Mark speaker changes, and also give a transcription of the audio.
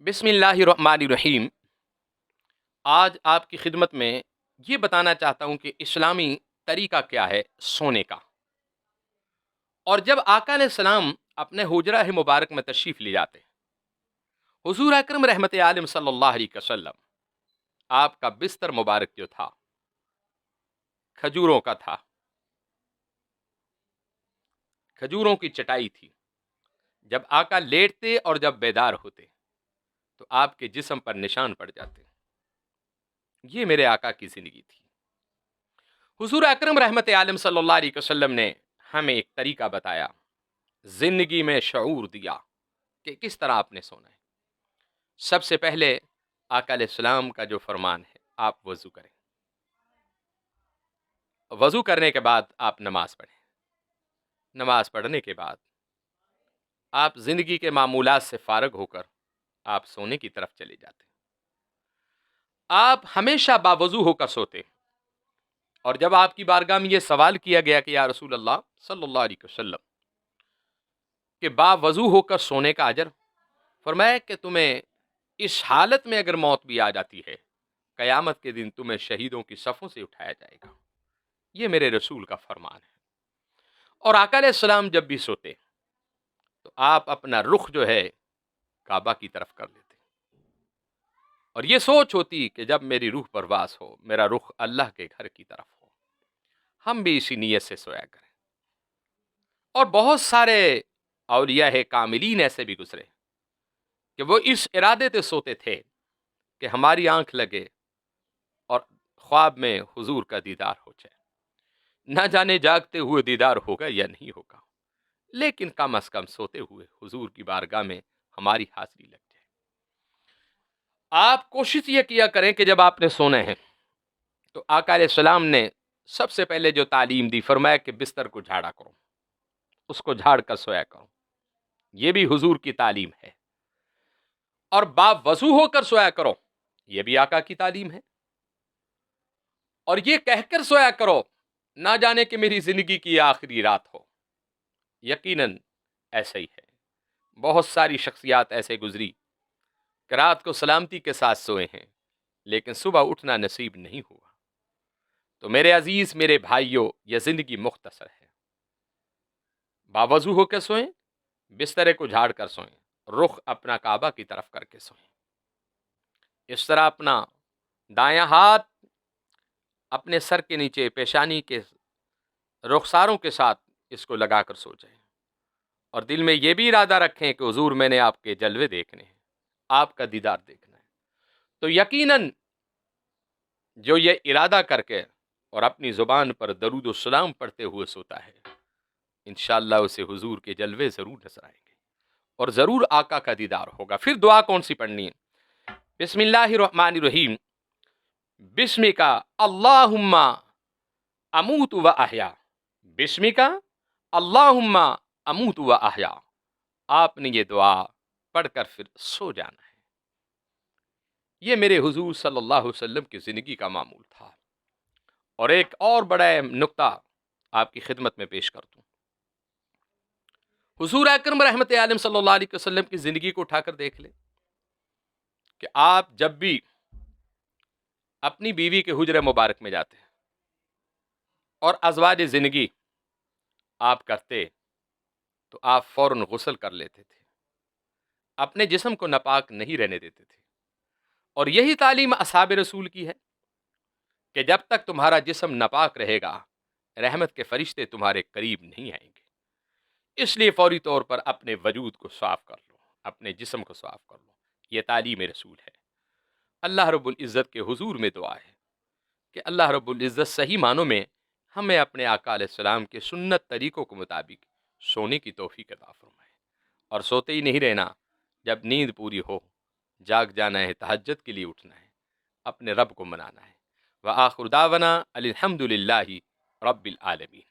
Speaker 1: بسم اللہ الرحمن الرحیم۔ آج آپ کی خدمت میں یہ بتانا چاہتا ہوں کہ اسلامی طریقہ کیا ہے سونے کا۔ اور جب آقا علیہ السلام اپنے حجرہ مبارک میں تشریف لے جاتے، حضور اکرم رحمت عالم صلی اللہ علیہ وسلم آپ کا بستر مبارک جو تھا کھجوروں کا تھا، کھجوروں کی چٹائی تھی۔ جب آقا لیٹتے اور جب بیدار ہوتے تو آپ کے جسم پر نشان پڑ جاتے۔ یہ میرے آقا کی زندگی تھی۔ حضور اکرم رحمت عالم صلی اللہ علیہ وسلم نے ہمیں ایک طریقہ بتایا، زندگی میں شعور دیا کہ کس طرح آپ نے سونا ہے۔ سب سے پہلے آقا علیہ السلام کا جو فرمان ہے، آپ وضو کریں، وضو کرنے کے بعد آپ نماز پڑھیں، نماز پڑھنے کے بعد آپ زندگی کے معمولات سے فارغ ہو کر آپ سونے کی طرف چلے جاتے۔ آپ ہمیشہ باوضو ہو کر سوتے، اور جب آپ کی بارگاہ میں یہ سوال کیا گیا کہ یا رسول اللہ صلی اللہ علیہ وسلم کہ باوضو ہو کر سونے کا اجر، فرمایا کہ تمہیں اس حالت میں اگر موت بھی آ جاتی ہے، قیامت کے دن تمہیں شہیدوں کی صفوں سے اٹھایا جائے گا۔ یہ میرے رسول کا فرمان ہے۔ اور آقا علیہ السلام جب بھی سوتے تو آپ اپنا رخ جو ہے کعبہ کی طرف کر لیتے، اور یہ سوچ ہوتی کہ جب میری روح پرواز ہو، میرا رخ اللہ کے گھر کی طرف ہو۔ ہم بھی اسی نیت سے سویا کریں۔ اور بہت سارے اولیاء کاملین ایسے بھی گزرے کہ وہ اس ارادے سے سوتے تھے کہ ہماری آنکھ لگے اور خواب میں حضور کا دیدار ہو جائے۔ نہ جانے جاگتے ہوئے دیدار ہوگا یا نہیں ہوگا، لیکن کم از کم سوتے ہوئے حضور کی بارگاہ میں ہماری حاضری لگ جائے۔ آپ کوشش یہ کیا کریں کہ جب آپ نے سونا ہے تو آقا علیہ السلام نے سب سے پہلے جو تعلیم دی، فرمایا کہ بستر کو جھاڑا کرو، اس کو جھاڑ کر سویا کرو۔ یہ بھی حضور کی تعلیم ہے۔ اور باوضو ہو کر سویا کرو، یہ بھی آقا کی تعلیم ہے۔ اور یہ کہہ کر سویا کرو، نہ جانے کہ میری زندگی کی آخری رات ہو۔ یقیناً ایسا ہی ہے۔ بہت ساری شخصیات ایسے گزری کہ رات کو سلامتی کے ساتھ سوئے ہیں، لیکن صبح اٹھنا نصیب نہیں ہوا۔ تو میرے عزیز، میرے بھائیوں، یہ زندگی مختصر ہے۔ باوضو ہو کے سوئیں، بسترے کو جھاڑ کر سوئیں، رخ اپنا کعبہ کی طرف کر کے سوئیں۔ اس طرح اپنا دایاں ہاتھ اپنے سر کے نیچے پیشانی کے رخساروں کے ساتھ اس کو لگا کر سو جائیں، اور دل میں یہ بھی ارادہ رکھیں کہ حضور میں نے آپ کے جلوے دیکھنے ہیں، آپ کا دیدار دیکھنا ہے۔ تو یقیناً جو یہ ارادہ کر کے اور اپنی زبان پر درود و سلام پڑھتے ہوئے سوتا ہے، انشاءاللہ اسے حضور کے جلوے ضرور نظر آئیں گے اور ضرور آقا کا دیدار ہوگا۔ پھر دعا کون سی پڑھنی ہے؟ بسم اللہ الرحمن الرحیم، بسمک اللہم اموت و احیا، بسمک اللہم اموت و احیا۔ آپ نے یہ دعا پڑھ کر پھر سو جانا ہے۔ یہ میرے حضور صلی اللہ علیہ وسلم کی زندگی کا معمول تھا۔ اور ایک اور بڑا نقطہ آپ کی خدمت میں پیش کر دوں۔ حضور اکرم رحمت عالم صلی اللہ علیہ وسلم کی زندگی کو اٹھا کر دیکھ لیں کہ آپ جب بھی اپنی بیوی کے حجرہ مبارک میں جاتے ہیں اور ازواج زندگی آپ کرتے تو آپ فوراً غسل کر لیتے تھے، اپنے جسم کو ناپاک نہیں رہنے دیتے تھے۔ اور یہی تعلیم اصحاب رسول کی ہے کہ جب تک تمہارا جسم ناپاک رہے گا، رحمت کے فرشتے تمہارے قریب نہیں آئیں گے۔ اس لیے فوری طور پر اپنے وجود کو صاف کر لو، اپنے جسم کو صاف کر لو۔ یہ تعلیم رسول ہے۔ اللہ رب العزت کے حضور میں دعا ہے کہ اللہ رب العزت صحیح معنوں میں ہمیں اپنے آقا علیہ السلام کے سنت طریقوں کے مطابق سونے کی توفیق عطا فرمائے۔ اور سوتے ہی نہیں رہنا، جب نیند پوری ہو جاگ جانا ہے، تہجد کے لیے اٹھنا ہے، اپنے رب کو منانا ہے۔ وآخر دعوانا الحمد للہ رب العالمین۔